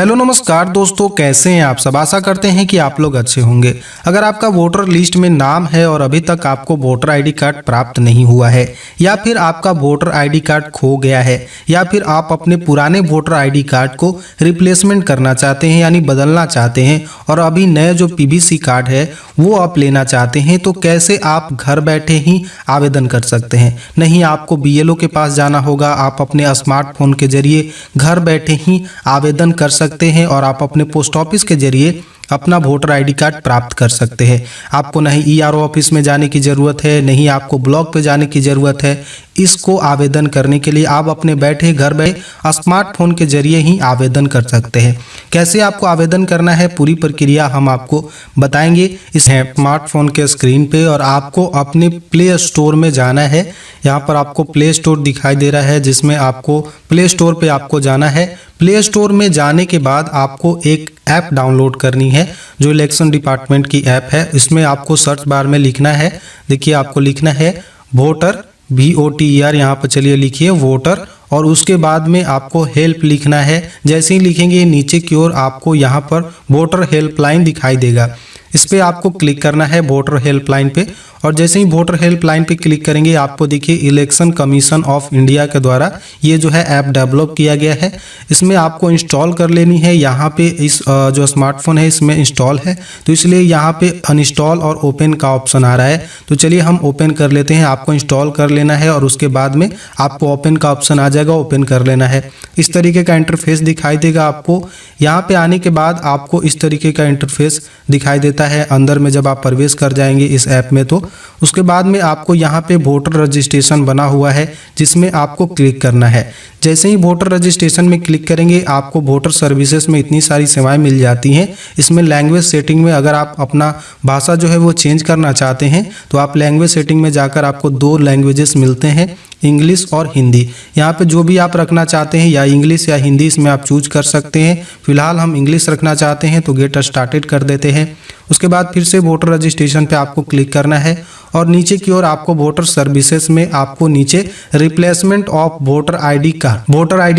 Hello नमस्कार दोस्तों, कैसे हैं आप सब। आशा करते हैं कि आप लोग अच्छे होंगे। अगर आपका वोटर लिस्ट में नाम है और अभी तक आपको वोटर आईडी कार्ड प्राप्त नहीं हुआ है, या फिर आपका वोटर आईडी कार्ड खो गया है, या फिर आप अपने पुराने वोटर आईडी कार्ड को रिप्लेसमेंट करना चाहते हैं यानी बदलना चाहते हैं, और अभी नए जो पीवीसी कार्ड है वो आप लेना चाहते हैं, तो कैसे आप घर बैठे ही आवेदन कर सकते हैं। नहीं आपको बीएलओ के पास जाना होगा, आप अपने स्मार्टफोन के जरिए घर बैठे ही आवेदन कर सकते हैं और आप अपने पोस्ट ऑफिस के जरिए अपना वोटर आईडी कार्ड प्राप्त कर सकते हैं। आपको नहीं ईआरओ ऑफिस में जाने की ज़रूरत है, नहीं आपको ब्लॉक पे जाने की ज़रूरत है। इसको आवेदन करने के लिए आप अपने बैठे घर बैठे स्मार्टफोन के जरिए ही आवेदन कर सकते हैं। कैसे आपको आवेदन करना है, पूरी प्रक्रिया हम आपको बताएंगे इस स्मार्टफोन के स्क्रीन पे। और आपको अपने प्ले स्टोर में जाना है। यहाँ पर आपको प्ले स्टोर दिखाई दे रहा है, जिसमें आपको प्ले स्टोर पे आपको जाना है। प्ले स्टोर में जाने के बाद आपको एक ऐप डाउनलोड करनी है जो इलेक्शन डिपार्टमेंट की ऐप है। इसमें आपको सर्च बार में लिखना है, देखिए आपको लिखना है वोटर, VOTER, यहाँ पर चलिए लिखिए वोटर, और उसके बाद में आपको हेल्प लिखना है। जैसे ही लिखेंगे नीचे की ओर आपको यहाँ पर वोटर हेल्पलाइन दिखाई देगा, इस पर आपको क्लिक करना है वोटर हेल्पलाइन पे। और जैसे ही वोटर हेल्पलाइन पे क्लिक करेंगे आपको देखिए इलेक्शन कमीशन ऑफ इंडिया के द्वारा ये जो है ऐप डेवलप किया गया है। इसमें आपको इंस्टॉल कर लेनी है। यहाँ पे इस जो स्मार्टफोन है इसमें इंस्टॉल है, तो इसलिए यहाँ पे अनइंस्टॉल और ओपन का ऑप्शन आ रहा है। तो चलिए हम ओपन कर लेते हैं। आपको इंस्टॉल कर लेना है और उसके बाद में आपको ओपन का ऑप्शन आ जाएगा, ओपन कर लेना है। इस तरीके का इंटरफेस दिखाई देगा आपको। यहाँ पे आने के बाद आपको इस तरीके का इंटरफेस दिखाई देता है अंदर में जब आप प्रवेश कर जाएंगे इस ऐप में। तो उसके बाद में आपको यहाँ पे वोटर रजिस्ट्रेशन बना हुआ है जिसमें आपको क्लिक करना है। जैसे ही वोटर रजिस्ट्रेशन में क्लिक करेंगे आपको वोटर सर्विसेज में इतनी सारी सेवाएं मिल जाती हैं। इसमें लैंग्वेज सेटिंग में अगर आप अपना भाषा जो है वो चेंज करना चाहते हैं तो आप लैंग्वेज सेटिंग में जाकर आपको 2 लैंग्वेजेस मिलते हैं, इंग्लिश और हिंदी। यहाँ पे जो भी आप रखना चाहते हैं या इंग्लिश या हिंदी इसमें आप चूज कर सकते हैं। फिलहाल हम इंग्लिश रखना चाहते हैं तो गेट स्टार्टेड कर देते हैं। उसके बाद फिर से वोटर रजिस्ट्रेशन पे आपको क्लिक करना है और नीचे की ओर आपको वोटर सर्विसेज में आपको नीचे replacement of voter ID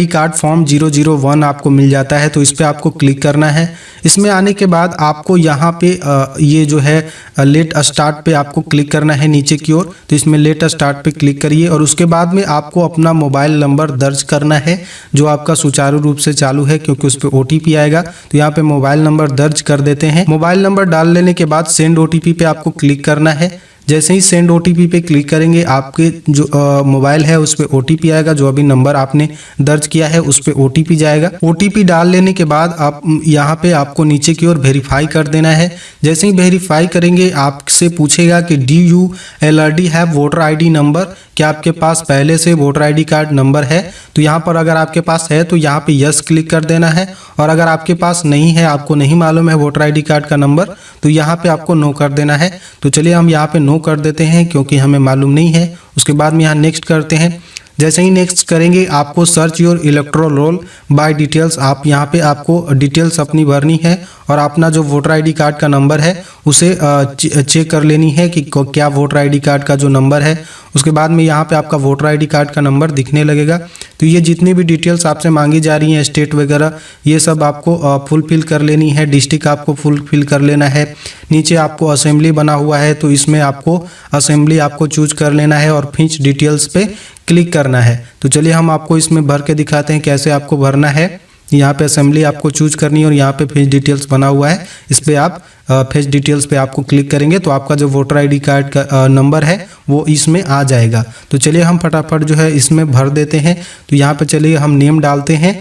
card form 001 आपको मिल जाता है, तो इस पे आपको क्लिक करना है। इसमें आने के बाद आपको यहाँ पे ये जो है लेट स्टार्ट पे आपको क्लिक करना है नीचे की ओर। तो इसमें लेट स्टार्ट पे क्लिक करिए और उसके बाद में आपको अपना मोबाइल नंबर दर्ज करना है जो आपका सुचारू रूप से चालू है, क्योंकि उस पर OTP आएगा। तो यहाँ पे मोबाइल नंबर दर्ज कर देते हैं। मोबाइल नंबर डाल लेने के बाद सेंड OTP पे आपको क्लिक करना है। जैसे ही सेंड OTP पे क्लिक करेंगे आपके जो मोबाइल है उस पर OTP आएगा। जो अभी नंबर आपने दर्ज किया है उस पर OTP जाएगा। OTP डाल लेने के बाद आप यहाँ पे आपको नीचे की ओर वेरीफाई कर देना है। जैसे ही वेरीफाई करेंगे आपसे पूछेगा कि do you already have voter ID number, क्या आपके पास पहले से वोटर आईडी कार्ड नंबर है। तो यहाँ पर अगर आपके पास है तो यहाँ पे यस क्लिक कर देना है, और अगर आपके पास नहीं है, आपको नहीं मालूम है वोटर आईडी कार्ड का नंबर, तो यहाँ पे आपको नो कर देना है। तो चलिए हम यहाँ पे नो कर देते हैं क्योंकि हमें मालूम नहीं है। उसके बाद में यहाँ नेक्स्ट करते हैं। जैसे ही नेक्स्ट करेंगे आपको search your electoral roll by details, आप यहाँ पे आपको डिटेल्स अपनी भरनी है और अपना जो वोटर आईडी कार्ड का नंबर है उसे चेक कर लेनी है कि क्या वोटर आईडी कार्ड का जो नंबर है। उसके बाद में यहाँ पे आपका वोटर आईडी कार्ड का नंबर दिखने लगेगा। तो ये जितनी भी डिटेल्स आपसे मांगी जा रही हैं, स्टेट वगैरह, ये सब आपको फुलफिल कर लेनी है। डिस्ट्रिक्ट आपको फुलफिल कर लेना है। नीचे आपको असेंबली बना हुआ है तो इसमें आपको असेंबली आपको चूज कर लेना है और फिनिश डिटेल्स पे क्लिक करना है। तो चलिए हम आपको इसमें भर के दिखाते हैं कैसे आपको भरना है। यहाँ पे असेंबली आपको चूज करनी है और यहाँ पे फेज डिटेल्स बना हुआ है, इस पे आप फेज डिटेल्स पे आपको क्लिक करेंगे तो आपका जो वोटर आईडी कार्ड का नंबर है वो इसमें आ जाएगा। तो चलिए हम फटाफट जो है इसमें भर देते हैं। तो यहाँ पे चलिए हम नेम डालते हैं।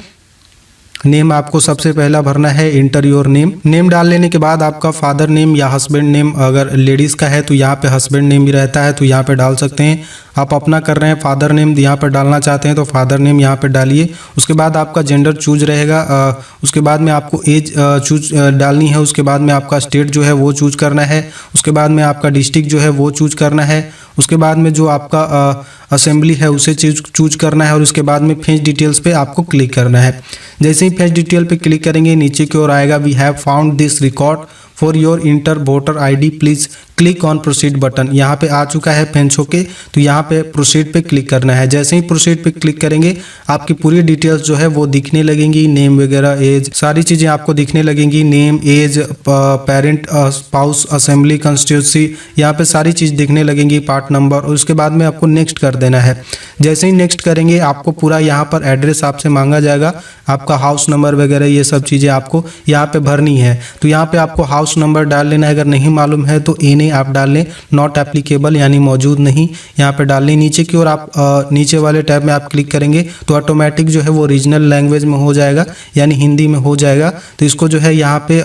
नेम आपको सबसे पहला भरना है, इंटर योर नेम। नेम डाल लेने के बाद आपका फादर नेम या हस्बैंड नेम, अगर लेडीज़ का है तो यहाँ पे हस्बैंड नेम भी रहता है तो यहाँ पे डाल सकते हैं। आप अपना कर रहे हैं फादर नेम यहाँ पर डालना चाहते हैं तो फादर नेम यहाँ पे डालिए। उसके बाद आपका जेंडर चूज रहेगा। उसके बाद में आपको एज चूज डालनी है। उसके बाद में आपका स्टेट जो है वो चूज करना है। उसके बाद में आपका डिस्ट्रिक्ट जो है वो चूज करना है। उसके बाद में जो आपका असेंबली है उसे चूज करना है और उसके बाद में फेच डिटेल्स पे आपको क्लिक करना है। जैसे ही फेच डिटेल पे क्लिक करेंगे नीचे की ओर आएगा we have found this record for your inter voter ID, please click on proceed button, यहाँ पे आ चुका है पेन छो के, तो यहाँ पे प्रोसीड पे क्लिक करना है। जैसे ही प्रोसीड पे क्लिक करेंगे आपकी पूरी डिटेल्स जो है वो दिखने लगेंगी, नेम वगैरह, एज, सारी चीज़ें आपको दिखने लगेंगी। Name, age, parent, spouse, assembly, constituency, यहाँ पे सारी चीज़ दिखने लगेंगी, पार्ट नंबर, और उसके बाद में आपको नेक्स्ट कर देना है। जैसे ही नेक्स्ट करेंगे आपको पूरा यहाँ पर एड्रेस आपसे मांगा जाएगा, आपका हाउस नंबर वगैरह ये सब चीज़ें आपको यहाँ पे भरनी है। तो यहाँ पे आपको हाउस नंबर डाल लेना है, अगर नहीं मालूम है तो एने आप डाल लें, नॉट एप्लीकेबल यानी मौजूद नहीं, यहाँ पे डाल लें। नीचे की ओर आप नीचे वाले टैब में आप क्लिक करेंगे तो ऑटोमेटिक जो है वो रीजनल लैंग्वेज में हो जाएगा, यानी हिंदी में हो जाएगा। तो इसको जो है यहाँ पे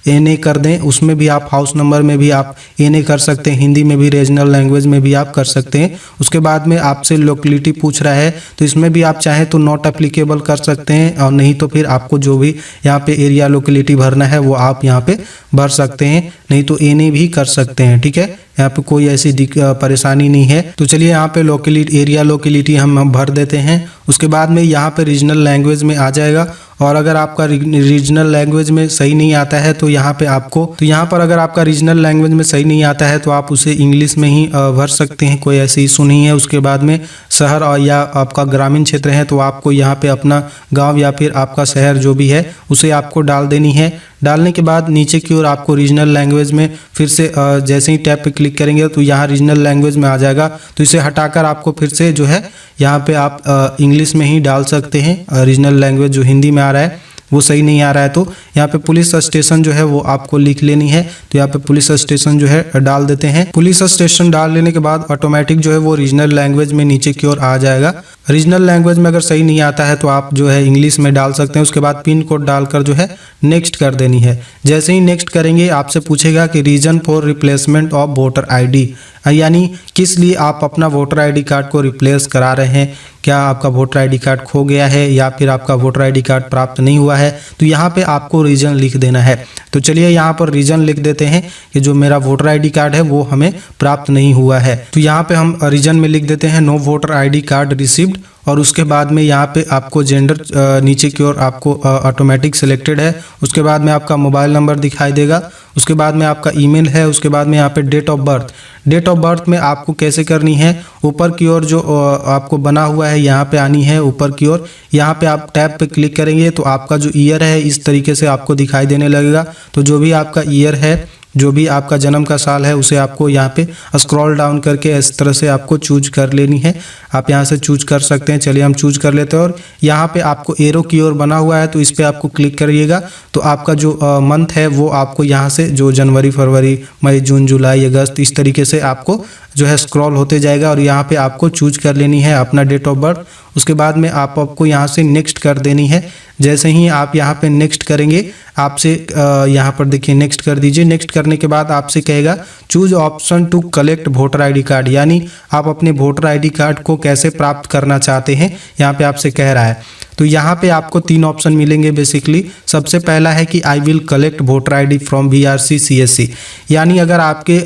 एने कर दें, उसमें भी आप हाउस नंबर में भी आप एने कर सकते हैं, हिंदी में भी, रीजनल लैंग्वेज में भी आप कर सकते हैं। उसके बाद में आपसे लोकेलिटी पूछ रहा है तो इसमें भी आप चाहें तो नॉट एप्लीकेबल कर सकते हैं, और नहीं तो फिर आपको जो भी यहाँ पे एरिया लोकेलिटी भरना है वो आप यहाँ पे भर सकते हैं, नहीं तो एने भी कर सकते हैं। ठीक है, यहाँ पे कोई ऐसी परेशानी नहीं है। तो चलिए यहाँ पे लोकेलिटी, एरिया लोकेलिटी हम भर देते हैं। उसके बाद में यहाँ पे रीजनल लैंग्वेज में आ जाएगा, और अगर आपका रीजनल लैंग्वेज में सही नहीं आता है तो यहाँ पे आपको, तो यहाँ पर अगर आपका रीजनल लैंग्वेज में सही नहीं आता है तो आप उसे इंग्लिश में ही भर सकते हैं, कोई ऐसी इशू नहीं है। उसके बाद में शहर और या आपका ग्रामीण क्षेत्र है तो आपको यहाँ पे अपना गांव या फिर आपका शहर जो भी है उसे आपको डाल देनी है। डालने के बाद नीचे की ओर आपको रीजनल लैंग्वेज में फिर से जैसे ही टैब पे क्लिक करेंगे तो यहाँ रीजनल लैंग्वेज में आ जाएगा, तो इसे हटाकर आपको फिर से जो है यहाँ पे आप इंग्लिश में ही डाल सकते हैं। रीजनल लैंग्वेज जो हिंदी में आ रहा है वो सही नहीं आ रहा है तो यहाँ पे पुलिस स्टेशन जो है वो आपको लिख लेनी है, तो यहाँ पे पुलिस स्टेशन जो है डाल देते हैं। पुलिस स्टेशन डाल लेने के बाद ऑटोमेटिक जो है वो रीजनल लैंग्वेज में नीचे की ओर आ जाएगा। रीजनल लैंग्वेज में अगर सही नहीं आता है तो आप जो है इंग्लिश में डाल सकते हैं। उसके बाद पिन कोड डालकर जो है नेक्स्ट कर देनी है। जैसे ही नेक्स्ट करेंगे आपसे पूछेगा कि reason for replacement of voter ID, यानी किस लिए आप अपना वोटर आईडी कार्ड को रिप्लेस करा रहे हैं, क्या आपका वोटर आईडी कार्ड खो गया है या फिर आपका वोटर आईडी कार्ड प्राप्त नहीं हुआ है, तो यहाँ पे आपको रीजन लिख देना है। तो चलिए यहाँ पर रीजन लिख देते हैं कि जो मेरा वोटर आईडी कार्ड है वो हमें प्राप्त नहीं हुआ है। तो यहाँ पे हम रीजन में लिख देते हैं no voter ID card received, और उसके बाद में यहाँ पे आपको जेंडर नीचे की ओर आपको ऑटोमेटिक सिलेक्टेड है। उसके बाद में आपका मोबाइल नंबर दिखाई देगा, उसके बाद में आपका ईमेल है, उसके बाद में यहाँ पे date of birth. Date of birth में आपको कैसे करनी है, ऊपर की ओर जो आपको बना हुआ है यहाँ पे आनी है ऊपर की ओर, यहाँ पे आप टैब पे क्लिक करेंगे तो आपका जो ईयर है इस तरीके से आपको दिखाई देने लगेगा। तो जो भी आपका ईयर है, जो भी आपका जन्म का साल है उसे आपको यहाँ पे स्क्रॉल डाउन करके इस तरह से आपको चूज कर लेनी है। आप यहाँ से चूज कर सकते हैं। चलिए हम चूज कर लेते हैं, और यहाँ पे आपको एरो की ओर बना हुआ है तो इस पे आपको क्लिक करिएगा तो आपका जो मंथ है वो आपको यहाँ से जो जनवरी, फरवरी, मई, जून, जुलाई, अगस्त, इस तरीके से आपको जो है स्क्रॉल होते जाएगा, और यहाँ पे आपको चूज कर लेनी है अपना डेट ऑफ बर्थ। उसके बाद में आपको यहाँ से नेक्स्ट कर देनी है। जैसे ही आप यहाँ पे नेक्स्ट करेंगे आपसे यहाँ पर देखिए नेक्स्ट कर दीजिए। नेक्स्ट करने के बाद आपसे कहेगा choose option to collect voter ID card, यानी आप अपने वोटर आईडी कार्ड को कैसे प्राप्त करना चाहते हैं, यहाँ पे आपसे कह रहा है। तो यहाँ पे आपको 3 ऑप्शन मिलेंगे बेसिकली। सबसे पहला है कि I will collect voter ID from VRC CSC, यानी अगर आपके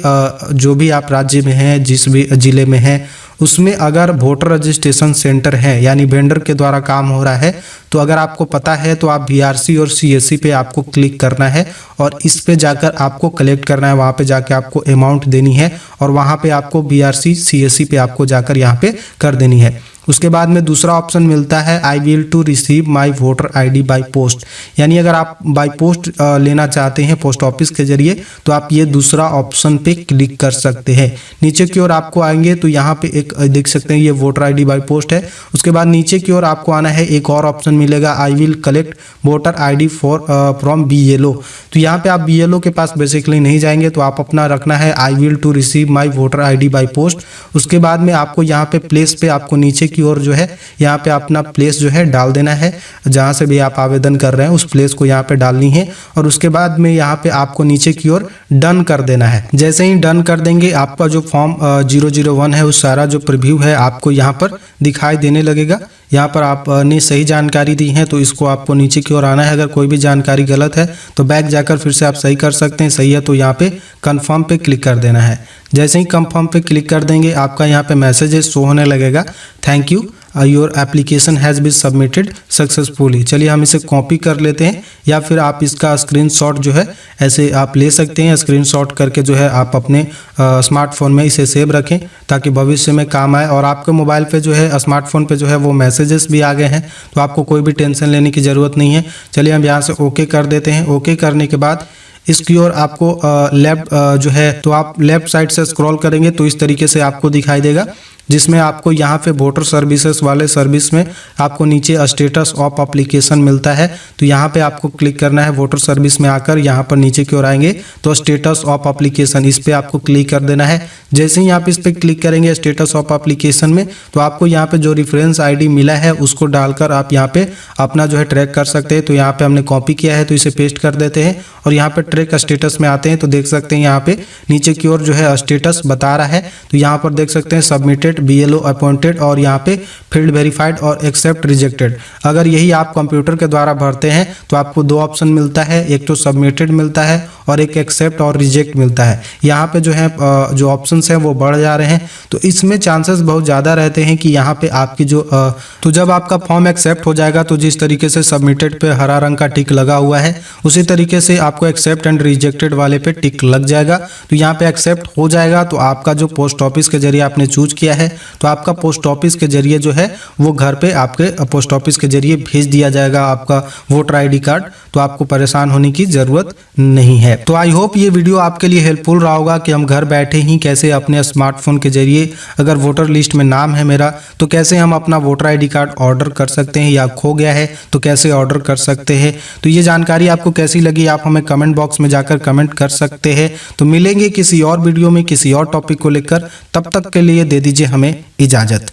जो भी आप राज्य में हैं, जिस भी जिले में हैं, उसमें अगर वोटर रजिस्ट्रेशन सेंटर है यानी वेंडर के द्वारा काम हो रहा है, तो अगर आपको पता है तो आप VRC और CSC पे आपको क्लिक करना है और इस पे जाकर आपको कलेक्ट करना है। वहाँ पे जाके आपको अमाउंट देनी है और वहाँ पे आपको VRC CSC पे आपको जाकर यहाँ पे कर देनी है। उसके बाद में दूसरा ऑप्शन मिलता है I will to receive my voter ID by post, यानी अगर आप बाय पोस्ट लेना चाहते हैं पोस्ट ऑफिस के जरिए तो आप ये दूसरा ऑप्शन पे क्लिक कर सकते हैं। नीचे की ओर आपको आएंगे तो यहाँ पे एक देख सकते हैं ये वोटर आईडी बाय पोस्ट है। उसके बाद नीचे की ओर आपको आना है, एक और ऑप्शन मिलेगा I will collect voter ID for from BLO। तो यहाँ पे आप BLO के पास बेसिकली नहीं जाएंगे, तो आप अपना रखना है I will to receive my voter ID by post. उसके बाद में आपको यहाँ पे प्लेस पे आपको नीचे की ओर जो है यहाँ पे अपना प्लेस जो है डाल देना है, जहाँ से भी आप आवेदन कर रहे हैं उस प्लेस को यहाँ पे डालनी है। और उसके बाद में यहाँ पे आपको नीचे की ओर डन कर देना है। जैसे ही डन कर देंगे आपका जो फॉर्म 001 है उस सारा जो प्रीव्यू है आपको यहाँ पर दिखाई देने लगेगा। यहाँ पर आपने सही जानकारी दी है तो इसको आपको नीचे की ओर आना है। अगर कोई भी जानकारी गलत है तो बैक जाकर फिर से आप सही कर सकते हैं। सही है तो यहाँ पे कंफर्म पे क्लिक कर देना है। जैसे ही कंफर्म पे क्लिक कर देंगे आपका यहाँ पे मैसेज शो होने लगेगा, thank you your application has been submitted successfully. चलिए हम इसे कॉपी कर लेते हैं, या फिर आप इसका स्क्रीनशॉट जो है ऐसे आप ले सकते हैं। स्क्रीनशॉट करके जो है आप अपने स्मार्टफोन में इसे सेव रखें ताकि भविष्य में काम आए। और आपके मोबाइल पे जो है स्मार्टफोन पे जो है वो मैसेजेस भी आ गए हैं, तो आपको कोई भी टेंशन लेने की ज़रूरत नहीं है। चलिए हम यहाँ से ओके कर देते हैं। ओके करने के बाद इसकी ओर आपको लेफ्ट जो है तो आप लेफ्ट साइड से स्क्रॉल करेंगे तो इस तरीके से आपको दिखाई देगा, जिसमें आपको यहाँ पे वोटर सर्विसेज वाले सर्विस में आपको नीचे स्टेटस ऑफ एप्लीकेशन मिलता है। तो यहाँ पे आपको क्लिक करना है। वोटर सर्विस में आकर यहाँ पर नीचे की ओर आएंगे तो स्टेटस ऑफ एप्लीकेशन इस पे आपको क्लिक कर देना है। जैसे ही आप इस पे क्लिक करेंगे स्टेटस ऑफ एप्लीकेशन में, तो आपको यहाँ पे जो रेफरेंस आईडी मिला है उसको डालकर आप यहाँ पे अपना जो है ट्रैक कर सकते हैं। तो यहाँ पे हमने कॉपी किया है तो इसे पेस्ट कर देते हैं और यहाँ पे ट्रैक स्टेटस में आते हैं तो देख सकते हैं यहाँ पे नीचे की ओर जो है स्टेटस बता रहा है। तो यहाँ पर देख सकते हैं सबमिटेड, BLO अपॉइंटेड और यहाँ पे फील्ड वेरीफाइड और एक्सेप्ट रिजेक्टेड। अगर यही आप कंप्यूटर के द्वारा भरते हैं तो आपको दो ऑप्शन मिलता है, एक तो सबमिटेड मिलता है और एक एक्सेप्ट और रिजेक्ट मिलता है। यहाँ पे जो है जो ऑप्शंस हैं वो बढ़ जा रहे हैं, तो इसमें चांसेस बहुत ज़्यादा रहते हैं कि यहाँ पे आपकी जो तो जब आपका फॉर्म एक्सेप्ट हो जाएगा तो जिस तरीके से सबमिटेड पे हरा रंग का टिक लगा हुआ है उसी तरीके से आपको एक्सेप्ट एंड रिजेक्टेड वाले पे टिक लग जाएगा। तो यहाँ पे एक्सेप्ट हो जाएगा तो आपका जो पोस्ट ऑफिस के जरिए आपने चूज किया है तो आपका पोस्ट ऑफिस के जरिए जो है वो घर पे आपके पोस्ट ऑफिस के जरिए भेज दिया जाएगा आपका वोटर ID कार्ड। तो आपको परेशान होने की ज़रूरत नहीं है। तो आई होप ये वीडियो आपके लिए हेल्पफुल रहा होगा कि हम घर बैठे ही कैसे अपने स्मार्टफोन के जरिए अगर वोटर लिस्ट में नाम है मेरा तो कैसे हम अपना वोटर ID कार्ड ऑर्डर कर सकते हैं, या खो गया है तो कैसे ऑर्डर कर सकते हैं। तो ये जानकारी आपको कैसी लगी आप हमें कमेंट बॉक्स में जाकर कमेंट कर सकते हैं। तो मिलेंगे किसी और वीडियो में किसी और टॉपिक को लेकर, तब तक के लिए दे दीजिए हमें इजाज़त।